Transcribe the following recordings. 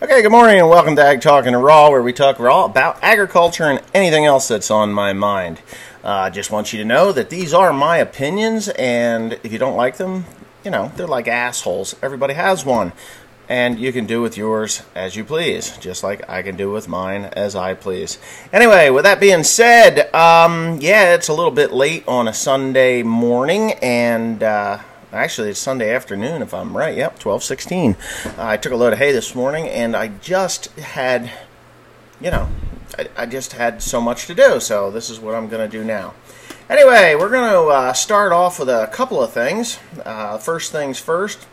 Okay, good morning and welcome to Ag Talking Raw, where we talk raw about agriculture and anything else that's on my mind. I just want you to know that these are my opinions, and if you don't like them, you know, they're like assholes. Everybody has one, and you can do with yours as you please, just like I can do with mine as I please. Anyway, with that being said, yeah, it's a little bit late on a Sunday morning, and actually, it's Sunday afternoon, if I'm right. Yep, 12:16. I took a load of hay this morning, and I just had, you know, I just had so much to do, so this is what I'm going to do now. Anyway, we're going to start off with a couple of things. First things first,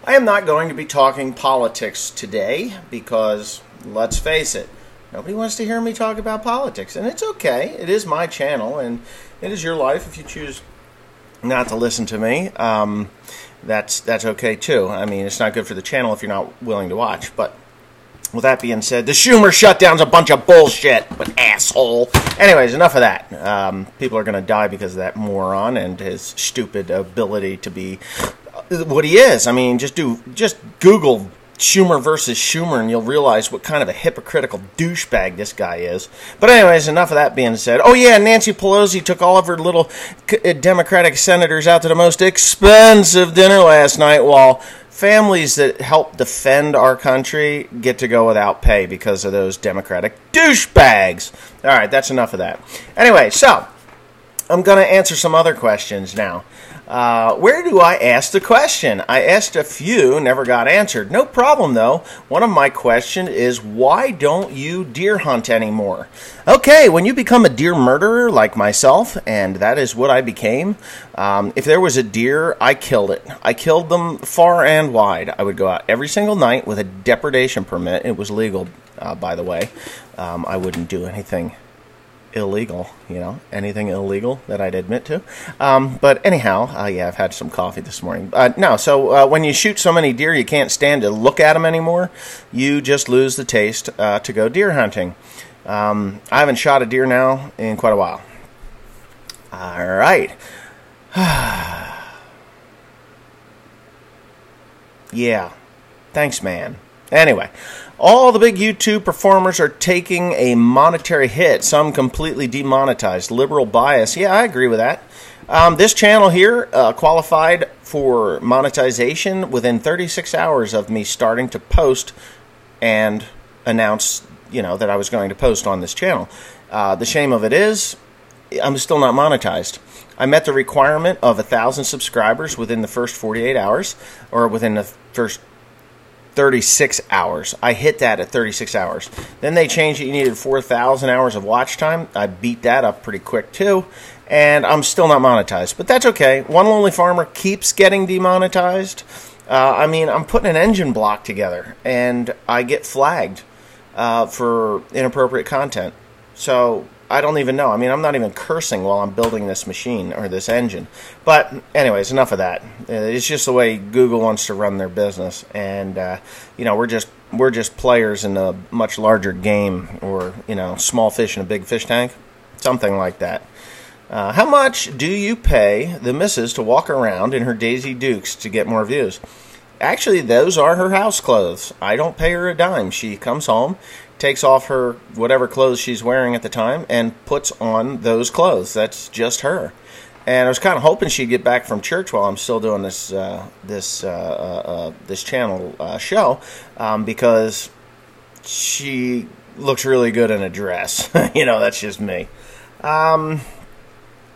I am not going to be talking politics today because, let's face it, nobody wants to hear me talk about politics, and it's okay. It is my channel, and it is your life if you choose not to listen to me. That's okay too. I mean, it's not good for the channel if you're not willing to watch. But with that being said, the Schumer shutdown's a bunch of bullshit, but asshole. Anyways, enough of that. People are going to die because of that moron and his stupid ability to be what he is. I mean, just Google Schumer versus Schumer, and you'll realize what kind of a hypocritical douchebag this guy is. But anyways, enough of that being said. Oh yeah, Nancy Pelosi took all of her little Democratic senators out to the most expensive dinner last night, while families that help defend our country get to go without pay because of those Democratic douchebags. All right, that's enough of that. Anyway, so I'm going to answer some other questions now. Where do I ask the question? I asked a few, never got answered. No problem, though. One of my questions is, why don't you deer hunt anymore? Okay, when you become a deer murderer like myself, and that is what I became, if there was a deer, I killed it. I killed them far and wide. I would go out every single night with a depredation permit. It was legal, by the way. I wouldn't do anything illegal, you know, anything illegal that I'd admit to. But anyhow, yeah, I've had some coffee this morning. So when you shoot so many deer you can't stand to look at them anymore, you just lose the taste to go deer hunting. I haven't shot a deer now in quite a while. All right. Yeah. Thanks, man. Anyway, all the big YouTube performers are taking a monetary hit, some completely demonetized. Liberal bias. Yeah, I agree with that. This channel here qualified for monetization within 36 hours of me starting to post and announce, you know, that I was going to post on this channel. The shame of it is, I'm still not monetized. I met the requirement of 1,000 subscribers within the first 48 hours, or within the first 36 hours. I hit that at 36 hours. Then they changed it. You needed 4,000 hours of watch time. I beat that up pretty quick too. And I'm still not monetized. But that's okay. One Lonely Farmer keeps getting demonetized. I mean, I'm putting an engine block together, and I get flagged for inappropriate content. So I don't even know. I mean, I'm not even cursing while I'm building this machine or this engine. But anyways, enough of that. It's just the way Google wants to run their business, and you know, we're just players in a much larger game, or you know, small fish in a big fish tank, something like that. How much do you pay the missus to walk around in her Daisy Dukes to get more views? Actually, those are her house clothes. I don't pay her a dime. She comes home, takes off her whatever clothes she's wearing at the time, and puts on those clothes. That's just her. And I was kind of hoping she'd get back from church while I'm still doing this this channel show, because she looks really good in a dress. You know, that's just me.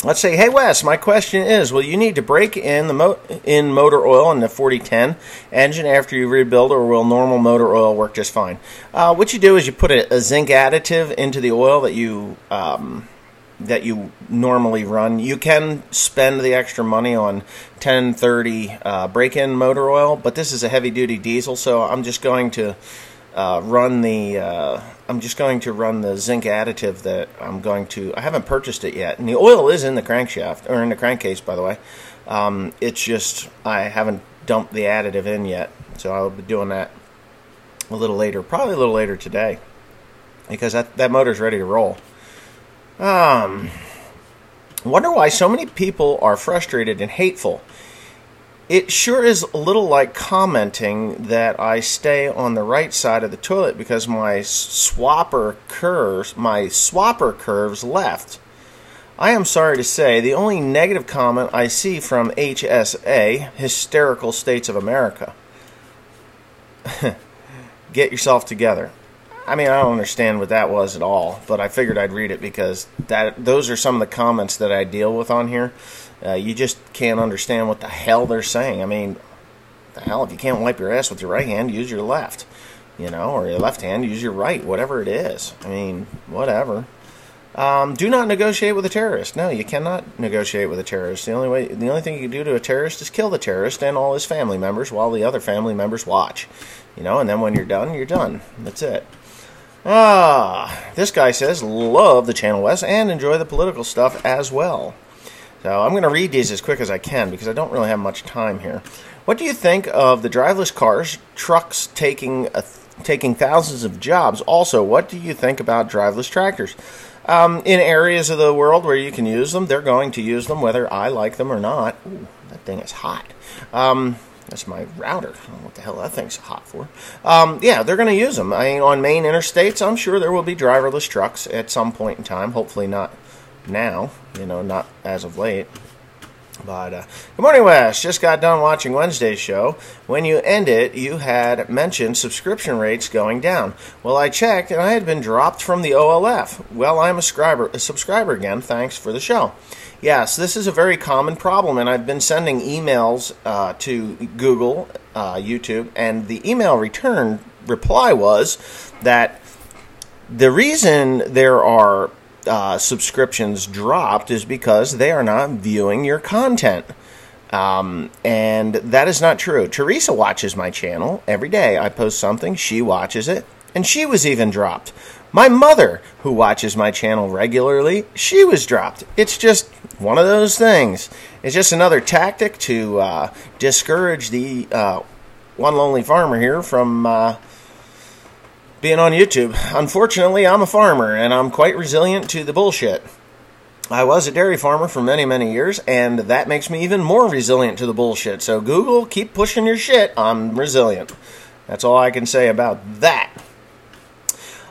Let's say, hey Wes, my question is, will you need to break in the motor oil in the 4010 engine after you rebuild, or will normal motor oil work just fine? What you do is you put a zinc additive into the oil that you normally run. You can spend the extra money on 1030 break-in motor oil, but this is a heavy-duty diesel, so I'm just going to run the zinc additive that I haven't purchased it yet, and the oil is in the crankshaft, or in the crankcase, by the way. It's just I haven't dumped the additive in yet, so I'll be doing that a little later, probably a little later today, because that motor's ready to roll. Wonder why so many people are frustrated and hateful. It sure is a little like commenting that I stay on the right side of the toilet because my swapper curves left. I am sorry to say, the only negative comment I see from HSA, Hysterical States of America. Get yourself together. I mean, I don't understand what that was at all, but I figured I'd read it because those are some of the comments that I deal with on here. You just can't understand what the hell they're saying. I mean, the hell, if you can't wipe your ass with your right hand, use your left. You know, or your left hand, use your right, whatever it is. I mean, whatever. Do not negotiate with a terrorist. No, you cannot negotiate with a terrorist. The only thing you can do to a terrorist is kill the terrorist and all his family members while the other family members watch. You know, and then when you're done, you're done. That's it. This guy says, love the Channel West and enjoy the political stuff as well. So I'm going to read these as quick as I can because I don't really have much time here. What do you think of the driverless cars, trucks taking thousands of jobs? Also, what do you think about driverless tractors? In areas of the world where you can use them, they're going to use them whether I like them or not. Ooh, that thing is hot. That's my router. I don't know what the hell that thing's hot for. Yeah, they're going to use them. I mean, on main interstates, I'm sure there will be driverless trucks at some point in time. Hopefully not now, you know, not as of late. But, good morning, Wes. Just got done watching Wednesday's show. When you ended, you had mentioned subscription rates going down. Well, I checked, and I had been dropped from the OLF. Well, I'm a subscriber again. Thanks for the show. Yes, this is a very common problem, and I've been sending emails to Google, YouTube, and the email reply was that the reason there are subscriptions dropped is because they are not viewing your content. And that is not true. Teresa watches my channel every day. I post something, she watches it, and she was even dropped. My mother, who watches my channel regularly, she was dropped. It's just one of those things. It's just another tactic to discourage the one lonely farmer here from being on YouTube. Unfortunately, I'm a farmer, and I'm quite resilient to the bullshit. I was a dairy farmer for many, many years, and that makes me even more resilient to the bullshit. So Google, keep pushing your shit. I'm resilient. That's all I can say about that.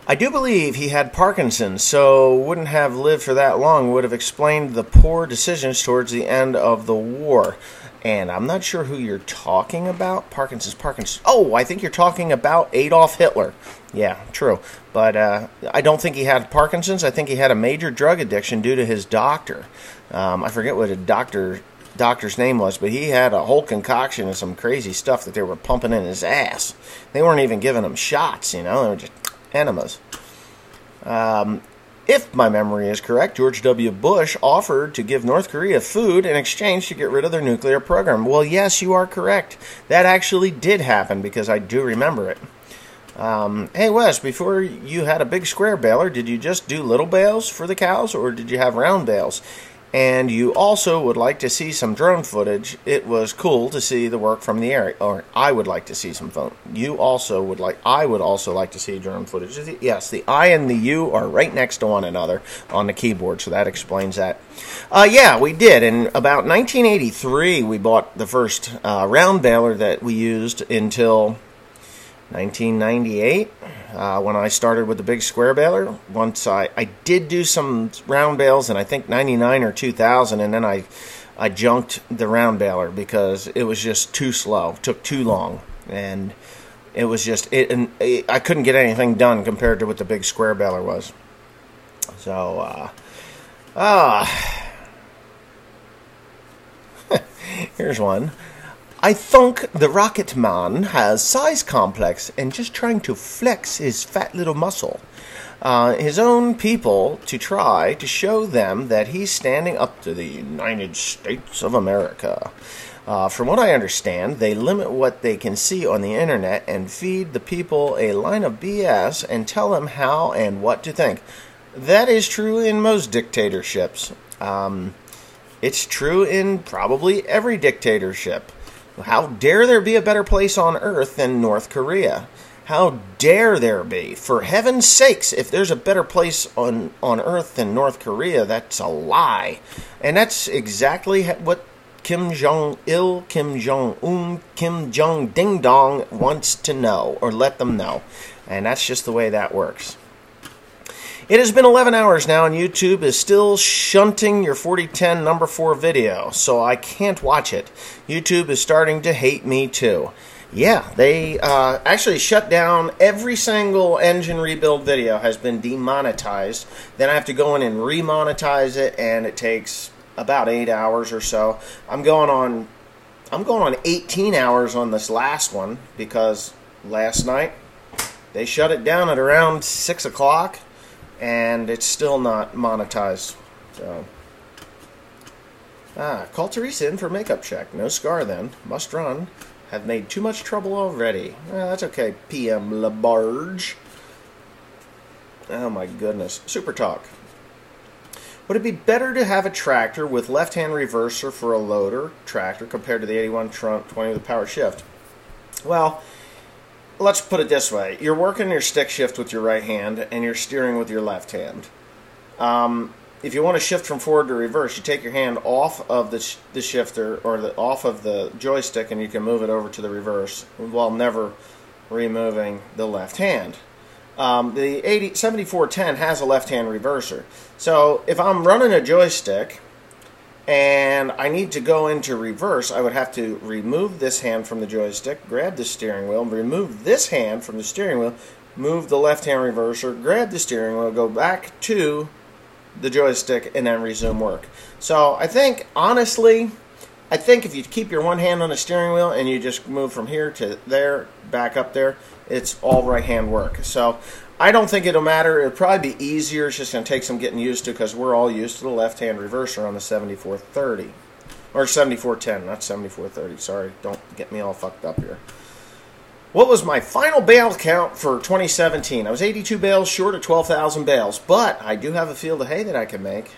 I do believe he had Parkinson's, so wouldn't have lived for that long, would have explained the poor decisions towards the end of the war. And I'm not sure who you're talking about. Parkinson's. Oh, I think you're talking about Adolf Hitler. Yeah, true. But I don't think he had Parkinson's. I think he had a major drug addiction due to his doctor. I forget what a doctor's name was, but he had a whole concoction of some crazy stuff that they were pumping in his ass. They weren't even giving him shots, you know. They were just enemas. If my memory is correct, George W. Bush offered to give North Korea food in exchange to get rid of their nuclear program. Well, yes, you are correct. That actually did happen because I do remember it. Hey, Wes, before you had a big square baler, did you just do little bales for the cows or did you have round bales? And you also would like to see some drone footage. It was cool to see the work from the air. Or I would like to see some phone. I would also like to see drone footage. Yes, the I and the U are right next to one another on the keyboard, so that explains that. Yeah, we did. In about 1983, we bought the first round baler that we used until 1998, when I started with the big square baler. Once I did do some round bales in I think 99 or 2000, and then I junked the round baler because it was just too slow, took too long, and it was just I couldn't get anything done compared to what the big square baler was. So here's one. I think the Rocket Man has size complex and just trying to flex his fat little muscle. His own people to try to show them that he's standing up to the United States of America. From what I understand, they limit what they can see on the internet and feed the people a line of BS and tell them how and what to think. That is true in most dictatorships. It's true in probably every dictatorship. How dare there be a better place on earth than North Korea? How dare there be? For heaven's sakes, if there's a better place on earth than North Korea, that's a lie. And that's exactly what Kim Jong-il, Kim Jong-un, Kim Jong-ding-dong wants to know, or let them know. And that's just the way that works. It has been 11 hours now, and YouTube is still shunting your 4010 number 4 video, so I can't watch it. YouTube is starting to hate me too. Yeah, they actually shut down every single engine rebuild video has been demonetized. Then I have to go in and remonetize it, and it takes about 8 hours or so. I'm going on 18 hours on this last one because last night they shut it down at around 6 o'clock. And it's still not monetized. So, call Teresa in for makeup check. No scar then. Must run. Have made too much trouble already. That's okay, PM LaBarge. Oh my goodness. Super Talk. Would it be better to have a tractor with left-hand reverser for a loader tractor compared to the 81 Trump 20 with power shift? Well, let's put it this way. You're working your stick shift with your right hand, and you're steering with your left hand. If you want to shift from forward to reverse, you take your hand off of the shifter, or off of the joystick, and you can move it over to the reverse, while never removing the left hand. The 7410 has a left-hand reverser. So if I'm running a joystick, and I need to go into reverse, I would have to remove this hand from the joystick, grab the steering wheel, remove this hand from the steering wheel, move the left-hand reverser, grab the steering wheel, go back to the joystick, and then resume work. So I think, honestly, if you keep your one hand on the steering wheel and you just move from here to there, back up there, it's all right-hand work. So I don't think it'll matter. It'll probably be easier. It's just going to take some getting used to because we're all used to the left-hand reverser on the 7430. Or 7410, not 7430. Sorry, don't get me all fucked up here. What was my final bale count for 2017? I was 82 bales short of 12,000 bales. But I do have a field of hay that I can make.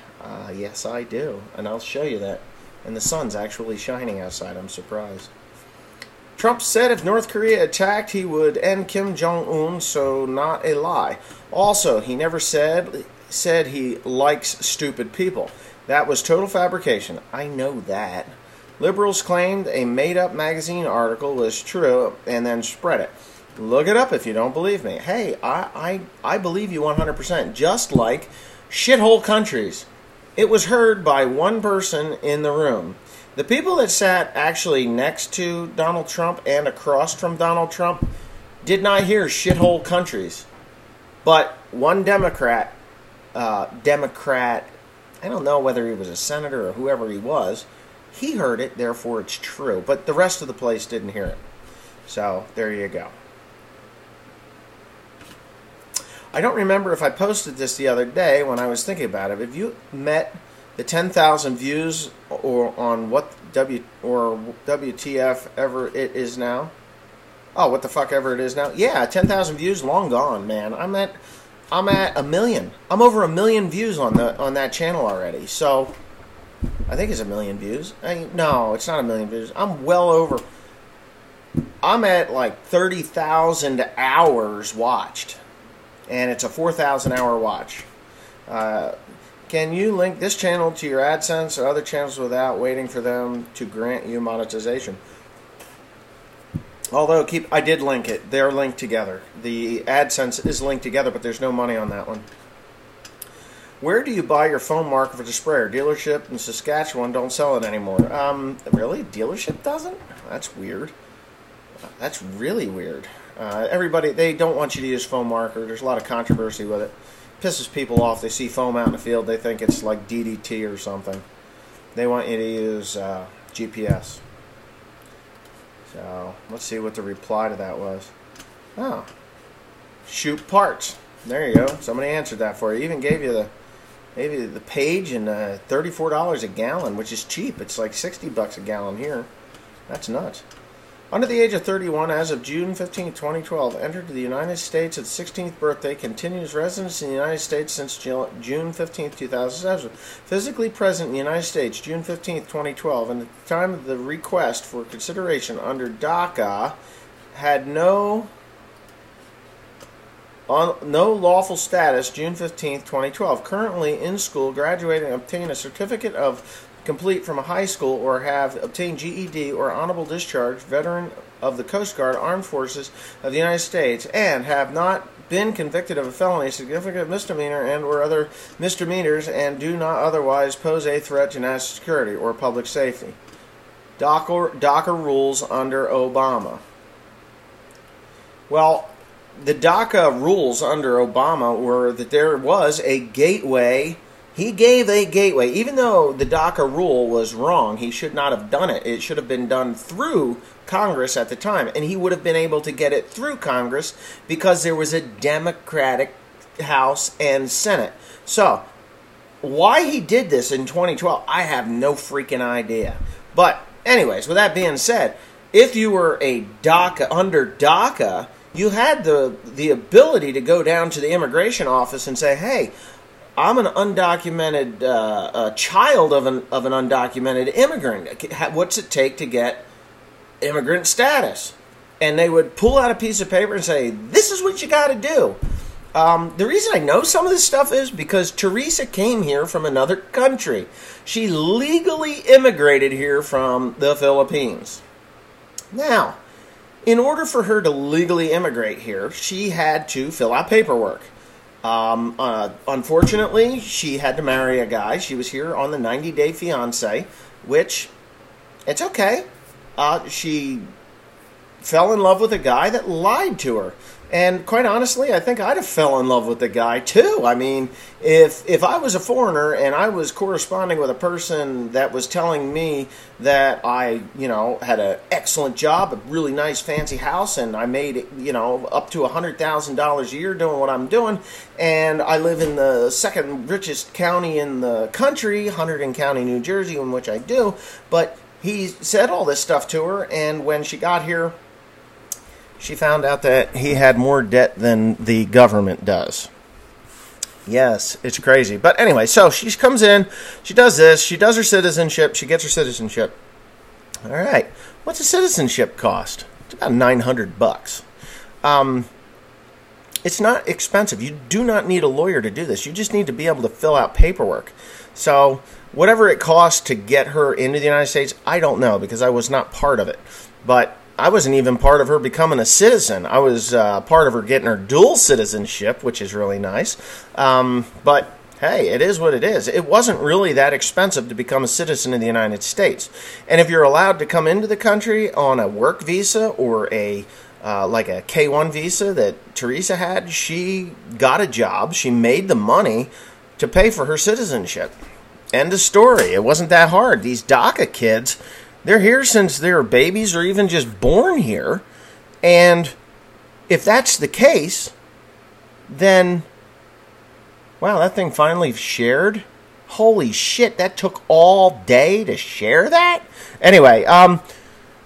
Yes, I do. And I'll show you that. And the sun's actually shining outside. I'm surprised. Trump said if North Korea attacked, he would end Kim Jong-un, so not a lie. Also, he never said he likes stupid people. That was total fabrication. I know that. Liberals claimed a made-up magazine article was true and then spread it. Look it up if you don't believe me. Hey, I believe you 100%, just like shithole countries. It was heard by one person in the room. The people that sat actually next to Donald Trump and across from Donald Trump did not hear shithole countries. But one Democrat, I don't know whether he was a senator or whoever he was, he heard it, therefore it's true. But the rest of the place didn't hear it. So, there you go. I don't remember if I posted this the other day when I was thinking about it. Have you met the 10,000 views or on what WTF ever it is now? Oh, what the fuck ever it is now? Yeah, 10,000 views, long gone, man. I'm at a million. I'm over 1 million views on that channel already. So I think it's 1 million views. No, it's not 1 million views. I'm well over. I'm at like 30,000 hours watched, and it's a 4,000 hour watch. Can you link this channel to your AdSense or other channels without waiting for them to grant you monetization? Although, I did link it. They're linked together. The AdSense is linked together, but there's no money on that one. Where do you buy your foam marker for the sprayer? Dealership in Saskatchewan don't sell it anymore. Really? Dealership doesn't? That's weird. That's really weird. Everybody, they don't want you to use foam marker. There's a lot of controversy with it. Pisses people off. They see foam out in the field, they think it's like DDT or something. They want you to use GPS. So let's see what the reply to that was. Oh, shoot parts. There you go. Somebody answered that for you. Even gave you the page and $34 a gallon, which is cheap. It's like $60 a gallon here. That's nuts. Under the age of 31, as of June 15, 2012, entered the United States at 16th birthday, continues residence in the United States since June 15, 2007. Physically present in the United States, June 15, 2012, and at the time of the request for consideration under DACA, had no lawful status, June 15, 2012. Currently in school, graduated and obtained a certificate of complete from a high school or have obtained GED or honorable discharge, veteran of the Coast Guard, Armed Forces of the United States, and have not been convicted of a felony, significant misdemeanor, and or other misdemeanors, and do not otherwise pose a threat to national security or public safety. DACA rules under Obama. Well, the DACA rules under Obama were that there was a gateway. He gave a gateway. Even though the DACA rule was wrong, he should not have done it. It should have been done through Congress at the time. And he would have been able to get it through Congress because there was a Democratic House and Senate. So, why he did this in 2012, I have no freaking idea. But, anyways, with that being said, if you were a DACA, under DACA, you had the ability to go down to the immigration office and say, hey, I'm an undocumented child of an undocumented immigrant. What's it take to get immigrant status? And they would pull out a piece of paper and say, this is what you got to do. The reason I know some of this stuff is because Teresa came here from another country. She legally immigrated here from the Philippines. Now, in order for her to legally immigrate here, she had to fill out paperwork. Unfortunately, she had to marry a guy. She was here on the 90-day fiancé, which, it's okay. She fell in love with a guy that lied to her. And quite honestly, I think I'd have fell in love with the guy too. I mean, if I was a foreigner and I was corresponding with a person that was telling me that I, had an excellent job, a really nice fancy house, and I made, up to $100,000 a year doing what I'm doing, and I live in the second richest county in the country, Hunterdon County, New Jersey, in which I do, but he said all this stuff to her, and when she got here, she found out that he had more debt than the government does. Yes, it's crazy. But anyway, so she comes in, she does this, she does her citizenship, she gets her citizenship. All right, what's a citizenship cost? It's about $900. It's not expensive. You do not need a lawyer to do this. You just need to be able to fill out paperwork. So whatever it costs to get her into the United States, I don't know because I was not part of it. But I wasn't even part of her becoming a citizen. I was part of her getting her dual citizenship, which is really nice. But hey, it is what it is. It wasn't really that expensive to become a citizen in the United States. And if you're allowed to come into the country on a work visa or a like a K-1 visa that Teresa had, she got a job. She made the money to pay for her citizenship. End of story. It wasn't that hard. These DACA kids, they're here since they're babies or even just born here. And if that's the case, then, wow, that thing finally shared? Holy shit, that took all day to share that? Anyway,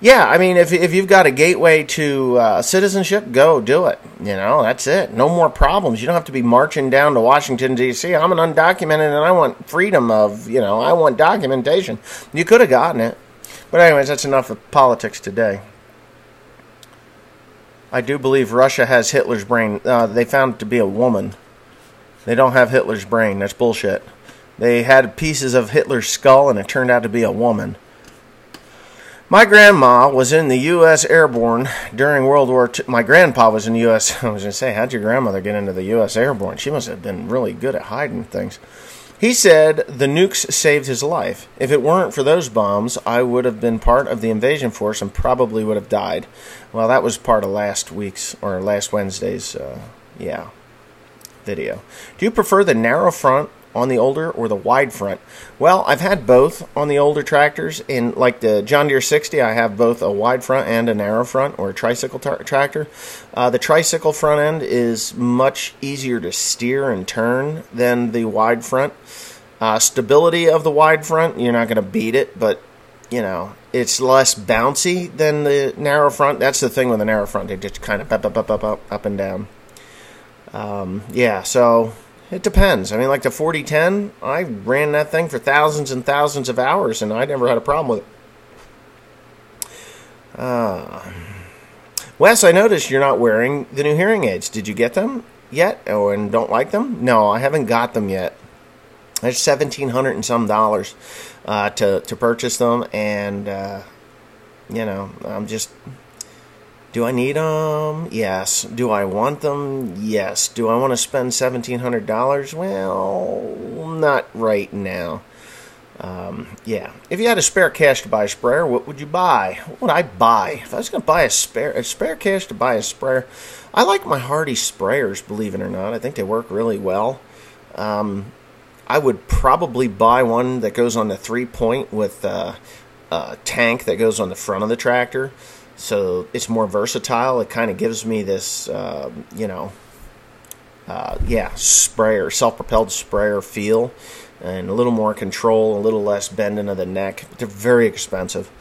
yeah, I mean, if you've got a gateway to citizenship, go do it. That's it. No more problems. You don't have to be marching down to Washington, D.C. I'm an undocumented and I want freedom of, I want documentation. You could have gotten it. But anyways, that's enough of politics today. I do believe Russia has Hitler's brain. They found it to be a woman. They don't have Hitler's brain. That's bullshit. They had pieces of Hitler's skull and it turned out to be a woman. My grandma was in the U.S. Airborne during World War II. My grandpa was in the U.S. I was going to say, how'd your grandmother get into the U.S. Airborne? She must have been really good at hiding things. He said the nukes saved his life. If it weren't for those bombs, I would have been part of the invasion force and probably would have died. Well, that was part of last Wednesday's, video. Do you prefer the narrow front on the older or the wide front? Well, I've had both on the older tractors. In like the John Deere 60, I have both a wide front and a narrow front, or a tricycle tractor. The tricycle front end is much easier to steer and turn than the wide front. Stability of the wide front, you're not going to beat it, but it's less bouncy than the narrow front. That's the thing with the narrow front. They just kind of up and down. So it depends. I mean, like the 4010, I ran that thing for thousands and thousands of hours, and I never had a problem with it. Wes, I noticed you're not wearing the new hearing aids. Did you get them yet? Oh, and don't like them? No, I haven't got them yet. There's $1,700 and some dollars to purchase them, and you know, I'm just. Do I need them? Yes. Do I want them? Yes. Do I want to spend $1,700? Well, not right now. Yeah. If you had a spare cash to buy a sprayer, what would you buy? What would I buy? If I was going to buy a spare cash to buy a sprayer, I like my Hardy sprayers, believe it or not. I think they work really well. I would probably buy one that goes on the 3-point with a tank that goes on the front of the tractor. So it's more versatile. It kind of gives me this, you know, sprayer, self-propelled sprayer feel, and a little more control, a little less bending of the neck. They're very expensive,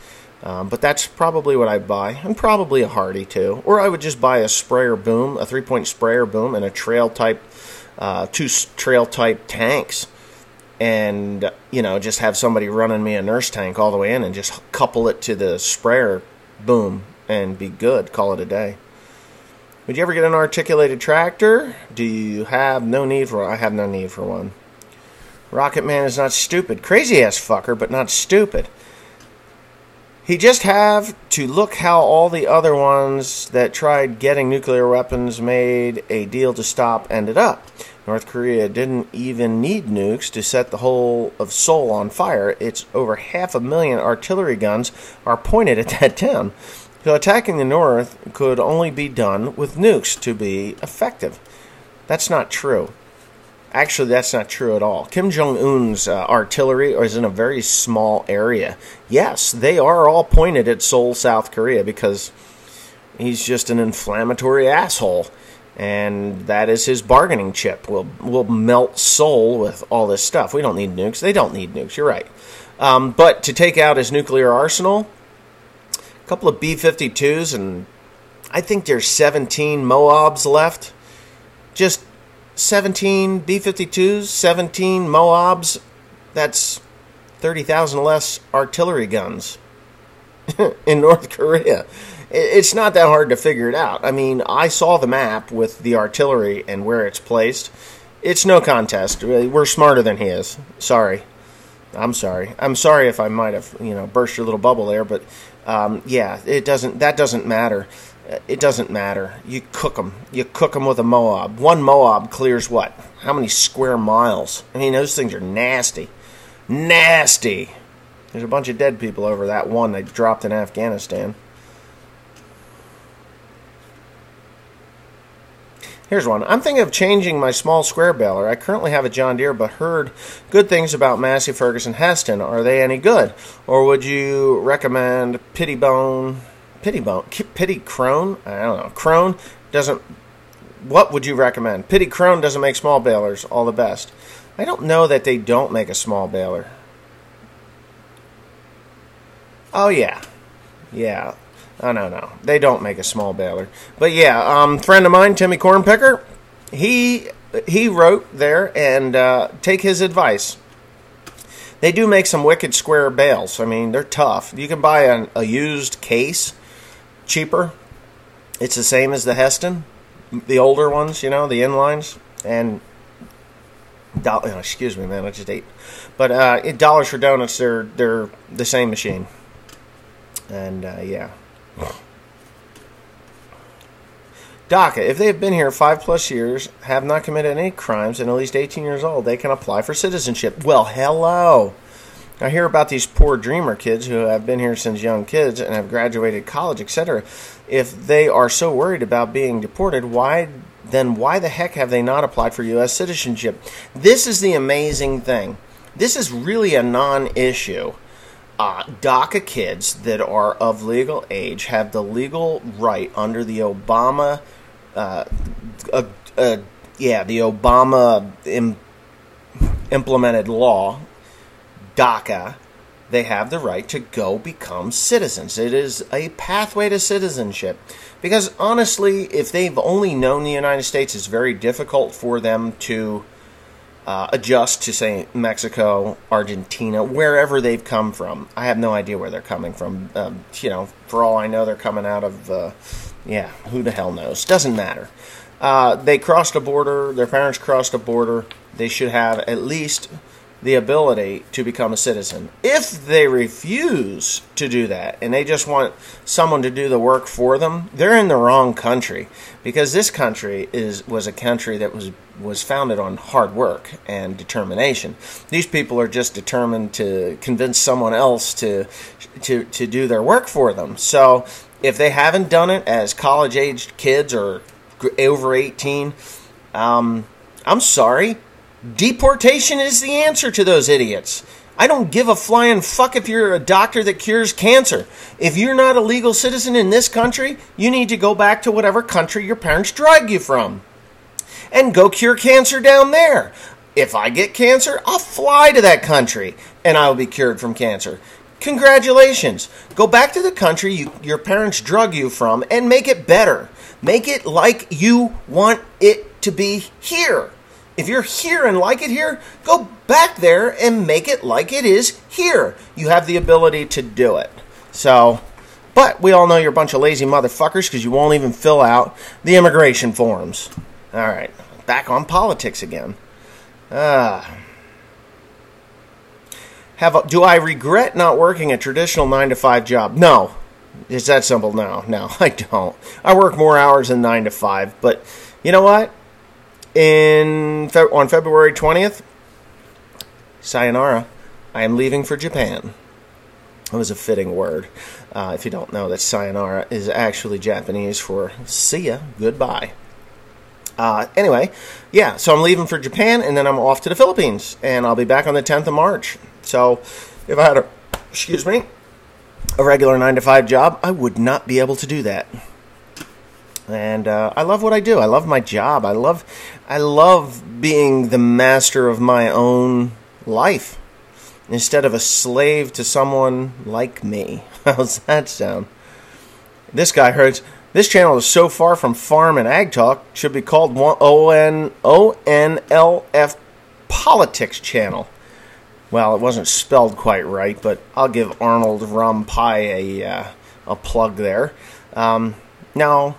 but that's probably what I'd buy, and probably a Hardy too. Or I would just buy a sprayer boom, a 3-point sprayer boom, and a trail type, 2 trail type tanks, and you know, just have somebody running me a nurse tank all the way in, and just couple it to the sprayer boom and be good. Call it a day. Would you ever get an articulated tractor? Do you have no need for one? I have no need for one. Rocket Man is not stupid. Crazy ass fucker, but not stupid. He just have to look how all the other ones that tried getting nuclear weapons made a deal to stop ended up. North Korea didn't even need nukes to set the whole of Seoul on fire. It's over 500,000 artillery guns are pointed at that town. So attacking the North could only be done with nukes to be effective. That's not true. Actually, that's not true at all. Kim Jong-un's artillery is in a very small area. Yes, they are all pointed at Seoul, South Korea, because he's just an inflammatory asshole. And that is his bargaining chip. We'll melt Seoul with all this stuff. We don't need nukes. They don't need nukes. You're right. But to take out his nuclear arsenal, a couple of B-52s, and I think there's 17 Moabs left. Just 17 B-52s, 17 Moabs. That's 30,000 less artillery guns in North Korea. It's not that hard to figure it out. I mean, I saw the map with the artillery and where it's placed. It's no contest. We're smarter than he is. Sorry. I'm sorry. I'm sorry if I might have, you know, burst your little bubble there, but yeah, that doesn't matter. It doesn't matter. You cook them. You cook them with a Moab. One Moab clears what? How many square miles? I mean, those things are nasty. Nasty. There's a bunch of dead people over that one they dropped in Afghanistan. Here's one. I'm thinking of changing my small square baler. I currently have a John Deere, but heard good things about Massey Ferguson Heston. Are they any good? Or would you recommend Pitty Crone? I don't know. Crone doesn't. What would you recommend? Pitty Crone doesn't make small balers. All the best. I don't know that they don't make a small baler. Oh, yeah. Yeah. Oh, no. They don't make a small baler. But yeah, friend of mine, Timmy Cornpicker, he wrote there, and take his advice. They do make some wicked square bales. I mean, they're tough. You can buy a used case cheaper. It's the same as the Heston, the older ones, you know, the inlines. And, excuse me, man, I just ate. But dollars for donuts, they're the same machine. And, yeah. DACA, if they have been here 5+ years, have not committed any crimes, and at least 18 years old, they can apply for citizenship. Well, hello. I hear about these poor dreamer kids who have been here since young kids and have graduated college, etc. If they are so worried about being deported, why the heck have they not applied for U.S. citizenship? This is the amazing thing. This is really a non-issue. DACA kids that are of legal age have the legal right under the Obama, the Obama implemented law, DACA. They have the right to go become citizens. It is a pathway to citizenship. Because honestly, if they've only known the United States, it's very difficult for them to adjust to, say, Mexico, Argentina, wherever they've come from. I have no idea where they're coming from. You know, for all I know, they're coming out of, who the hell knows? Doesn't matter. They crossed a border. Their parents crossed a border. They should have at least the ability to become a citizen. If they refuse to do that and they just want someone to do the work for them, they're in the wrong country, because this country was a country that was founded on hard work and determination. These people are just determined to convince someone else to do their work for them. So if they haven't done it as college-aged kids or over 18, I'm sorry. Deportation is the answer to those idiots. I don't give a flying fuck if you're a doctor that cures cancer. If you're not a legal citizen in this country, you need to go back to whatever country your parents dragged you from and go cure cancer down there. If I get cancer, I'll fly to that country and I'll be cured from cancer. Congratulations. Go back to the country your parents drug you from and make it better. Make it like you want it to be here. If you're here and like it here, go back there and make it like it is here. You have the ability to do it. So, but we all know you're a bunch of lazy motherfuckers because you won't even fill out the immigration forms. All right, back on politics again. Do I regret not working a traditional 9-to-5 job? No. It's that simple. No, I don't. I work more hours than 9 to 5, but you know what? On February 20th, sayonara, I am leaving for Japan. That was a fitting word. If you don't know, that sayonara is actually Japanese for see ya, goodbye. Anyway, yeah, so I'm leaving for Japan, and then I'm off to the Philippines, and I'll be back on the 10th of March. So if I had a regular 9-to-5 job, I would not be able to do that. And I love what I do. I love my job. I love being the master of my own life instead of a slave to someone like me. How's that sound? This guy hurts. This channel is so far from farm and ag talk. Should be called ONLF Politics Channel. Well, it wasn't spelled quite right, but I'll give Arnold Rampai a plug there. Now,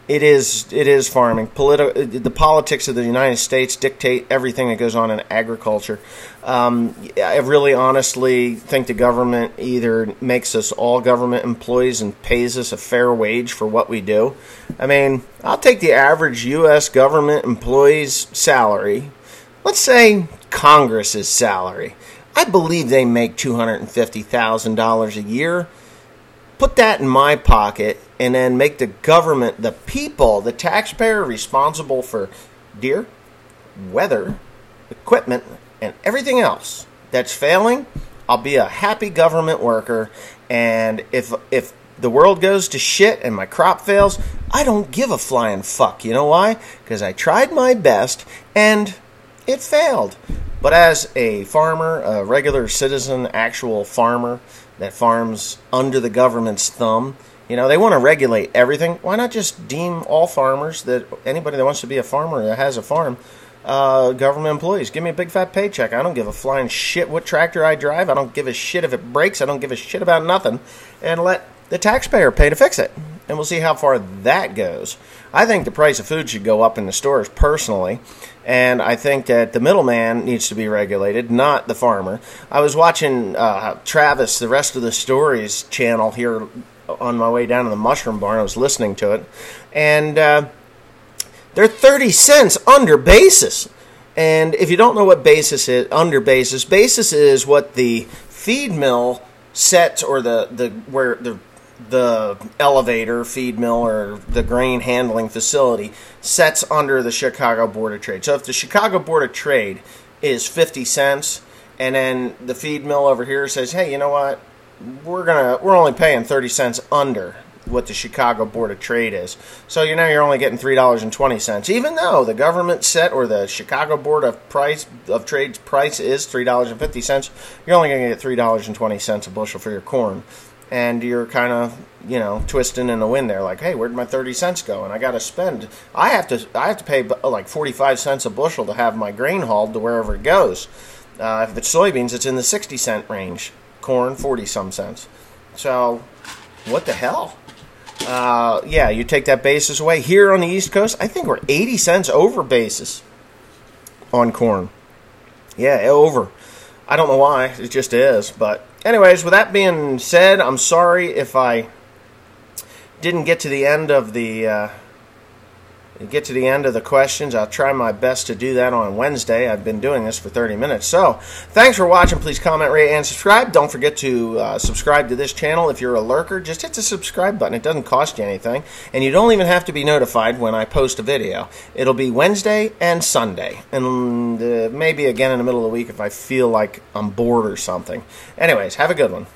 it is farming. The politics of the United States dictate everything that goes on in agriculture. I really honestly think the government either makes us all government employees and pays us a fair wage for what we do. I mean, I'll take the average U.S. government employee's salary. Let's say Congress's salary. I believe they make $250,000 a year. Put that in my pocket and then make the government, the people, the taxpayer responsible for deer, weather, equipment, and everything else that's failing. I'll be a happy government worker. And if the world goes to shit and my crop fails, I don't give a flying fuck. You know why? Because I tried my best and it failed. But as a farmer, a regular citizen, actual farmer that farms under the government's thumb, you know, they want to regulate everything. Why not just deem all farmers, that anybody that wants to be a farmer that has a farm, government employees? Give me a big fat paycheck. I don't give a flying shit what tractor I drive. I don't give a shit if it breaks. I don't give a shit about nothing. And let the taxpayer pay to fix it. And we'll see how far that goes. I think the price of food should go up in the stores personally. And I think that the middleman needs to be regulated, not the farmer. I was watching Travis, the Rest of the Stories channel here on my way down to the Mushroom Barn. I was listening to it. And they're 30 cents under basis. And if you don't know what basis is, under basis is what the feed mill sets, or the elevator, feed mill, or the grain handling facility sets under the Chicago Board of Trade. So if the Chicago Board of Trade is 50 cents, and then the feed mill over here says, hey, you know what, we're only paying 30 cents under what the Chicago Board of Trade is. So you're only getting $3.20, even though the government set, or the Chicago Board of Trade's price is $3.50. You're only going to get $3.20 a bushel for your corn. And you're kind of, twisting in the wind there, like, hey, where'd my 30 cents go? And I got to spend. I have to pay like 45 cents a bushel to have my grain hauled to wherever it goes. If it's soybeans, it's in the 60-cent range. Corn, 40-some cents. So, what the hell? Yeah, you take that basis away. Here on the East Coast, I think we're 80 cents over basis on corn. Yeah, over. I don't know why. It just is. But anyways, with that being said, I'm sorry if I didn't get to the end of the questions. I'll try my best to do that on Wednesday. I've been doing this for 30 minutes. So, thanks for watching. Please comment, rate, and subscribe. Don't forget to subscribe to this channel. If you're a lurker, just hit the subscribe button. It doesn't cost you anything. And you don't even have to be notified when I post a video. It'll be Wednesday and Sunday. And maybe again in the middle of the week if I feel like I'm bored or something. Anyways, have a good one.